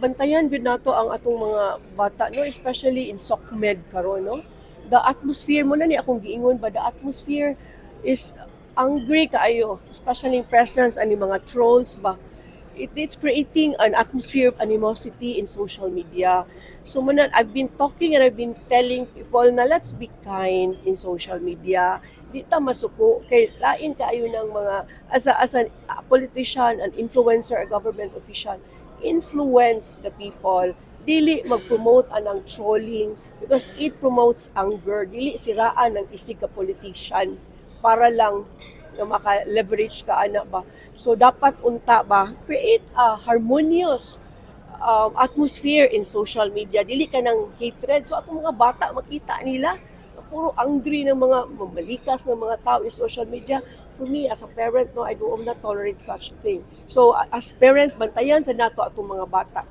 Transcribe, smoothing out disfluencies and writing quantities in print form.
Bantayan gyud nato ang atong mga bata, no, especially in SOCMED karon, no. The atmosphere mo na ni akong giingon ba, the atmosphere is angry kaayo, especially in presence ani mga trolls ba. It's creating an atmosphere of animosity in social media. So muna, I've been talking and I've been telling people na let's be kind in social media. Di ta masuko kay lain kaayo ng mga as a politician, an influencer, a government official, influence the people. Dili mag-promote anang trolling because it promotes anger. Dili siraan ng isig ka politician para lang na maka-leverage ka ana ba. So dapat unta ba create a harmonious atmosphere in social media. Dili ka ng hatred. So atong mga bata makita nila na puro angry ng mga mamalikas ng mga tao in social media. For me as a parent, no, I do not tolerate such thing. So as parents, bantayan sa nato atong mga bata.